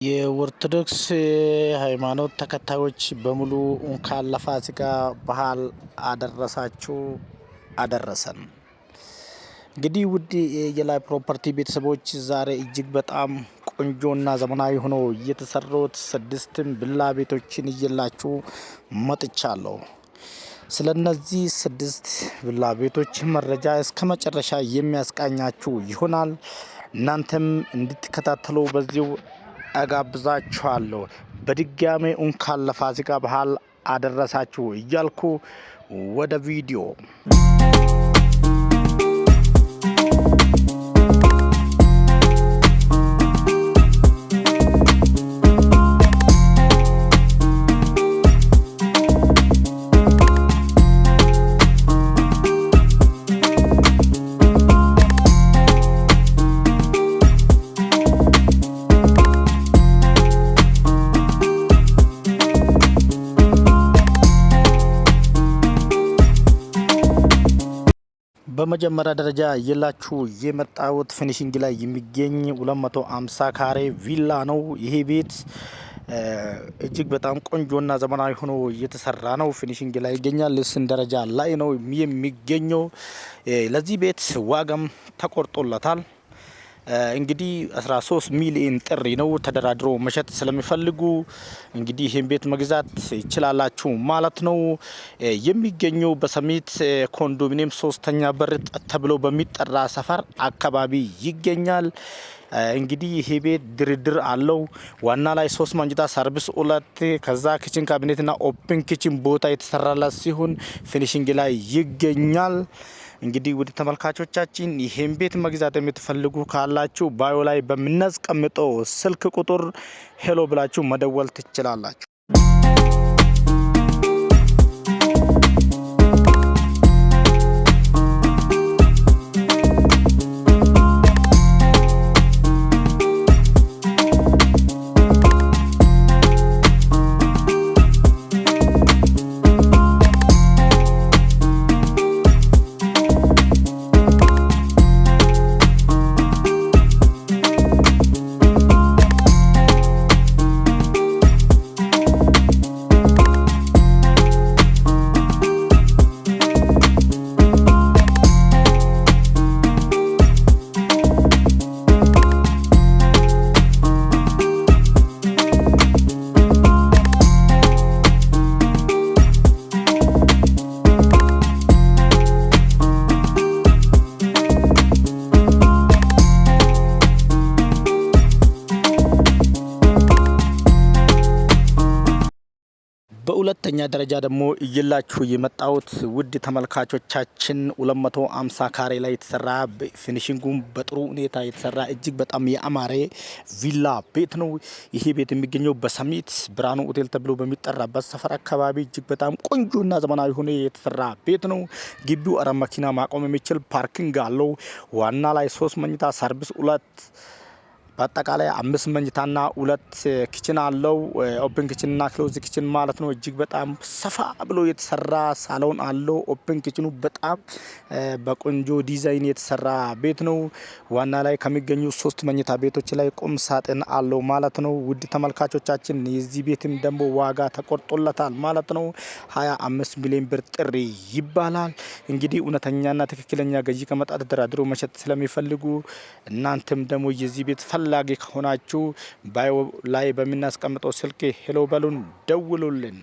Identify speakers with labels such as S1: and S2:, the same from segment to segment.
S1: የኦርቶዶክስ ሃይማኖት ተከታዮች በሙሉ እንኳን ለፋሲካ በዓል አደረሳችሁ አደረሰን። እንግዲህ ውድ የላይ ፕሮፐርቲ ቤተሰቦች ዛሬ እጅግ በጣም ቆንጆና ዘመናዊ ሆኖ የተሰሩት 6 ቪላ ቤቶችን ይዤላችሁ መጥቻለሁ። ስለነዚህ 6 ቪላ ቤቶች መረጃ እስከ መጨረሻ የሚያስቃኛችሁ ይሆናል። እናንተም እንድትከታተሉ በዚሁ እጋብዛችኋለሁ። በድጋሚ እንኳን ለፋሲካ በዓል አደረሳችሁ እያልኩ ወደ ቪዲዮ በመጀመሪያ ደረጃ የላችሁ የመጣሁት ፊኒሺንግ ላይ የሚገኝ 250 ካሬ ቪላ ነው። ይሄ ቤት እጅግ በጣም ቆንጆና ዘመናዊ ሆኖ እየተሰራ ነው። ፊኒሺንግ ላይ ይገኛል። ልስን ደረጃ ላይ ነው የሚገኘው። ለዚህ ቤት ዋጋም ተቆርጦለታል። እንግዲህ 13 ሚሊዮን ጥሪ ነው። ተደራድሮ መሸጥ ስለሚፈልጉ እንግዲህ ይህን ቤት መግዛት ይችላላችሁ ማለት ነው። የሚገኘው በሰሚት ኮንዶሚኒየም 3ኛ በር ተብሎ በሚጠራ ሰፈር አካባቢ ይገኛል። እንግዲህ ይሄ ቤት ድርድር አለው። ዋና ላይ 3 መኝታ ሰርቪስ 2 ከዛ ኪችን ካቢኔትና ኦፕን ኪችን ቦታ የተሰራላት ሲሆን ፊኒሺንግ ላይ ይገኛል። እንግዲህ ውድ ተመልካቾቻችን ይሄን ቤት መግዛት የምትፈልጉ ካላችሁ ባዮ ላይ በሚናስቀምጠው ስልክ ቁጥር ሄሎ ብላችሁ መደወል ትችላላችሁ። በሁለተኛ ደረጃ ደግሞ እየላችሁ የመጣሁት ውድ ተመልካቾቻችን 250 ካሬ ላይ የተሰራ ፊኒሺንጉም በጥሩ ሁኔታ የተሰራ እጅግ በጣም ያማረ ቪላ ቤት ነው። ይሄ ቤት የሚገኘው በሰሚት ብርሃኑ ሆቴል ተብሎ በሚጠራበት ሰፈር አካባቢ እጅግ በጣም ቆንጆና ዘመናዊ ሆኖ የተሰራ ቤት ነው። ግቢው አረ መኪና ማቆም የሚችል ፓርኪንግ አለው። ዋና ላይ 3 መኝታ ሰርቪስ 2 በአጠቃላይ 5 መኝታና 2 ኪችን አለው። ኦፕን ኪችን እና ክሎዝ ኪችን ማለት ነው። እጅግ በጣም ሰፋ ብሎ የተሰራ ሳሎን አለው። ኦፕን ኪችኑ በጣም በቆንጆ ዲዛይን የተሰራ ቤት ነው። ዋና ላይ ከሚገኙ 3 መኝታ ቤቶች ላይ ቁም ሳጥን አለው ማለት ነው። ውድ ተመልካቾቻችን የዚህ ቤትም ደግሞ ዋጋ ተቆርጦለታል ማለት ነው። 25 ሚሊዮን ብር ጥሪ ይባላል። እንግዲህ እውነተኛና ትክክለኛ ገዢ ከመጣ ተደራድሮ መሸጥ ስለሚፈልጉ እናንተም ደግሞ የዚህ ቤት ፈላጊ ከሆናችሁ ባዮ ላይ በሚናስቀምጠው ስልክ ሄሎ በሉን፣ ደውሉልን።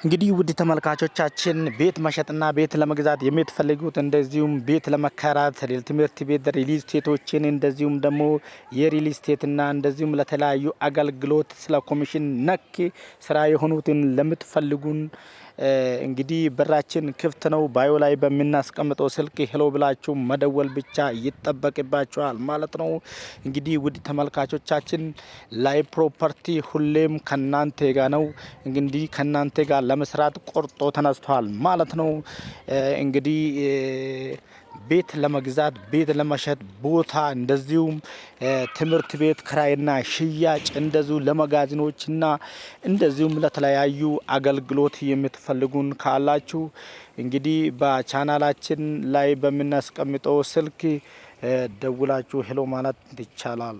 S1: እንግዲህ ውድ ተመልካቾቻችን ቤት መሸጥና ቤት ለመግዛት የምትፈልጉት እንደዚሁም ቤት ለመከራት ትምህርት ቤት ሪል ስቴቶችን እንደዚሁም ደግሞ የሪል ስቴትና እንደዚሁም ለተለያዩ አገልግሎት ስለ ኮሚሽን ነክ ስራ የሆኑትን ለምትፈልጉን እንግዲህ በራችን ክፍት ነው። ባዮ ላይ በሚናስቀምጠው ስልክ ሄሎ ብላችሁ መደወል ብቻ ይጠበቅባችኋል ማለት ነው። እንግዲህ ውድ ተመልካቾቻችን ላይ ፕሮፐርቲ ሁሌም ከናንተ ጋር ነው። እንግዲህ ከናንተ ጋር ለመስራት ቆርጦ ተነስቷል ማለት ነው። እንግዲህ ቤት ለመግዛት ቤት ለመሸጥ ቦታ እንደዚሁም ትምህርት ቤት ክራይና ሽያጭ እንደዚሁ ለመጋዘኖችና እንደዚሁም ለተለያዩ አገልግሎት የምትፈልጉን ካላችሁ እንግዲህ በቻናላችን ላይ በሚናስቀምጠው ስልክ ደውላችሁ ሄሎ ማለት ይቻላል።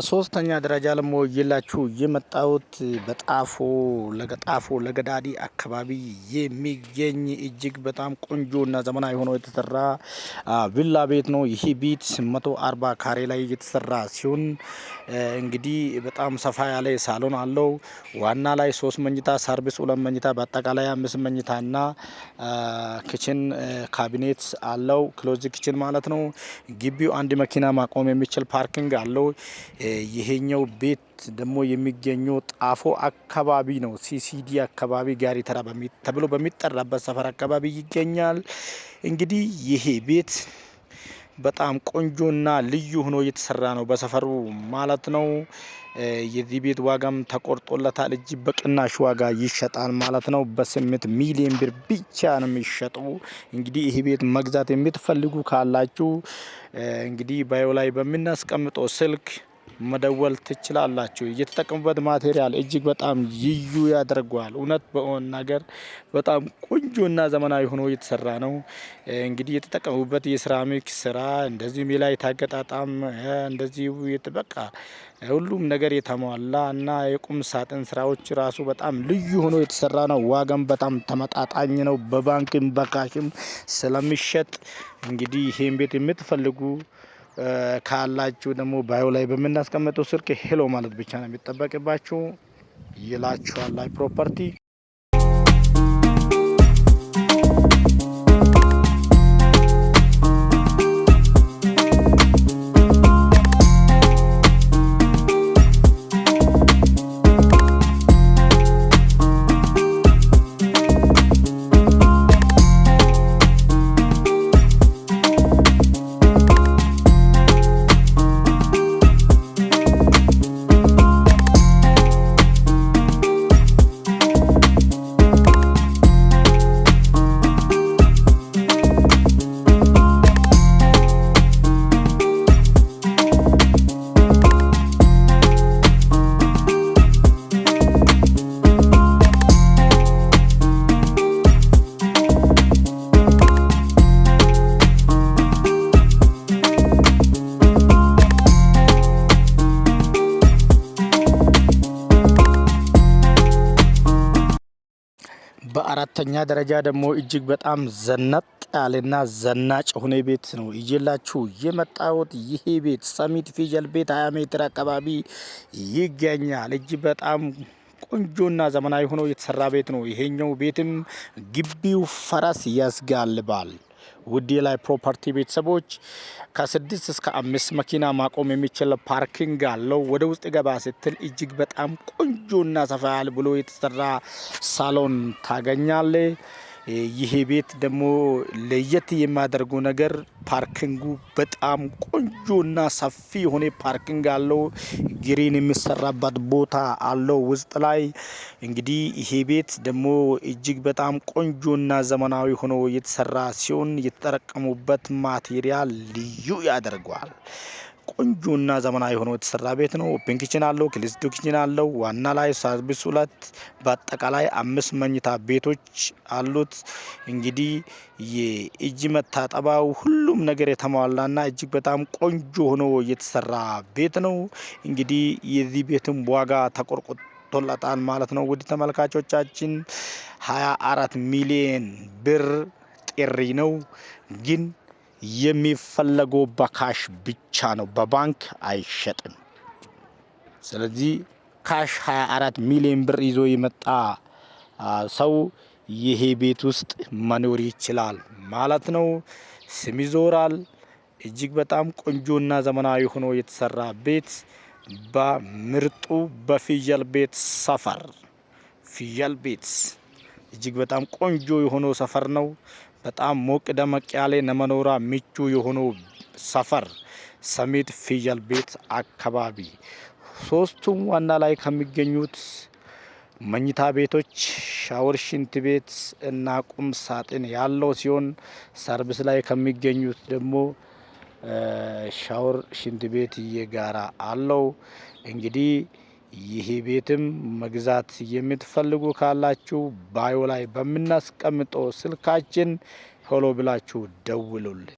S1: በሶስተኛ ደረጃ ደግሞ ይላችሁ የመጣሁት በጣፎ ለገዳዲ አካባቢ የሚገኝ እጅግ በጣም ቆንጆና ዘመናዊ ሆኖ የተሰራ ቪላ ቤት ነው። ይህ ቤት 140 ካሬ ላይ የተሰራ ሲሆን እንግዲህ በጣም ሰፋ ያለ ሳሎን አለው። ዋና ላይ 3 መኝታ፣ ሰርቪስ 2 መኝታ፣ በአጠቃላይ 5 መኝታና ኪችን ካቢኔት አለው። ክሎዝ ኪችን ማለት ነው። ግቢው አንድ መኪና ማቆም የሚችል ፓርኪንግ አለው። ይሄኛው ቤት ደግሞ የሚገኘው ጣፎ አካባቢ ነው። ሲሲዲ አካባቢ ጋሪ ተራ ተብሎ በሚጠራበት ሰፈር አካባቢ ይገኛል። እንግዲህ ይሄ ቤት በጣም ቆንጆና ልዩ ሆኖ የተሰራ ነው በሰፈሩ ማለት ነው። የዚህ ቤት ዋጋም ተቆርጦለታል። እጅግ በቅናሽ ዋጋ ይሸጣል ማለት ነው። በ8 ሚሊዮን ብር ብቻ ነው የሚሸጠው። እንግዲህ ይሄ ቤት መግዛት የምትፈልጉ ካላችሁ እንግዲህ ባዮ ላይ በሚናስቀምጠው ስልክ መደወል ትችላላችሁ። እየተጠቀሙበት ማቴሪያል እጅግ በጣም ልዩ ያደርገዋል። እውነት በሆነ ነገር በጣም ቆንጆና ዘመናዊ ሆኖ የተሰራ ነው። እንግዲህ የተጠቀሙበት የሴራሚክ ስራ እንደዚሁም የላይ ታገጣጣም እንደዚሁ በቃ ሁሉም ነገር የተሟላ እና የቁም ሳጥን ስራዎች ራሱ በጣም ልዩ ሆኖ የተሰራ ነው። ዋጋም በጣም ተመጣጣኝ ነው። በባንክም በካሽም ስለሚሸጥ እንግዲህ ይሄን ቤት የምትፈልጉ ካላችሁ ደግሞ ባዮ ላይ በምናስቀምጠው ስልክ ሄሎ ማለት ብቻ ነው የሚጠበቅባችሁ ይላችኋል ላይ ፕሮፐርቲ። በሁለተኛ ደረጃ ደግሞ እጅግ በጣም ዘነጥ ያለና ዘናጭ የሆነ ቤት ነው ይዤላችሁ የመጣሁት። ይሄ ቤት ሰሚት ፊጀል ቤት 20 ሜትር አካባቢ ይገኛል። እጅግ በጣም ቆንጆና ዘመናዊ ሆኖ የተሰራ ቤት ነው። ይሄኛው ቤትም ግቢው ፈረስ ያስጋልባል። ውድ ላይ ፕሮፐርቲ ቤተሰቦች ከ6 እስከ 5 መኪና ማቆም የሚችል ፓርኪንግ አለው። ወደ ውስጥ ገባ ስትል እጅግ በጣም ቆንጆና ሰፋ ያለ ብሎ የተሰራ ሳሎን ታገኛለ። ይሄ ቤት ደግሞ ለየት የሚያደርገው ነገር ፓርኪንጉ በጣም ቆንጆና ሰፊ የሆነ ፓርኪንግ አለው። ግሪን የሚሰራበት ቦታ አለው ውስጥ ላይ። እንግዲህ ይሄ ቤት ደግሞ እጅግ በጣም ቆንጆና ዘመናዊ ሆኖ የተሰራ ሲሆን የተጠቀሙበት ማቴሪያል ልዩ ያደርገዋል። ቆንጆና ዘመናዊ ሆኖ የተሰራ ቤት ነው። ኦፕን ኪችን አለው፣ ክሊስድ ኪችን አለው። ዋና ላይ ሰርቪስ 2 በአጠቃላይ 5 መኝታ ቤቶች አሉት። እንግዲህ የእጅ መታጠቢያው ሁሉም ነገር የተሟላና እጅግ በጣም ቆንጆ ሆኖ የተሰራ ቤት ነው። እንግዲህ የዚህ ቤትም ዋጋ ተቆርቆቶለታል ማለት ነው። ውድ ተመልካቾቻችን 24 ሚሊዮን ብር ጥሪ ነው ግን የሚፈለገው በካሽ ብቻ ነው፣ በባንክ አይሸጥም። ስለዚህ ካሽ 24 ሚሊዮን ብር ይዞ የመጣ ሰው ይሄ ቤት ውስጥ መኖር ይችላል ማለት ነው። ስም ይዞራል። እጅግ በጣም ቆንጆና ዘመናዊ ሆኖ የተሰራ ቤት በምርጡ በፊጀል ቤት ሰፈር ፊጀል ቤት እጅግ በጣም ቆንጆ የሆነው ሰፈር ነው። በጣም ሞቅ ደመቅ ያለ ለመኖሪያ ምቹ የሆነው ሰፈር ሰሚት ፊጀል ቤት አካባቢ ሶስቱም ዋና ላይ ከሚገኙት መኝታ ቤቶች ሻወር፣ ሽንት ቤት እና ቁም ሳጥን ያለው ሲሆን ሰርቪስ ላይ ከሚገኙት ደግሞ ሻወር፣ ሽንት ቤት የጋራ አለው። እንግዲህ ይሄ ቤትም መግዛት የምትፈልጉ ካላችሁ ባዮ ላይ በምናስቀምጠው ስልካችን ቶሎ ብላችሁ ደውሉልን።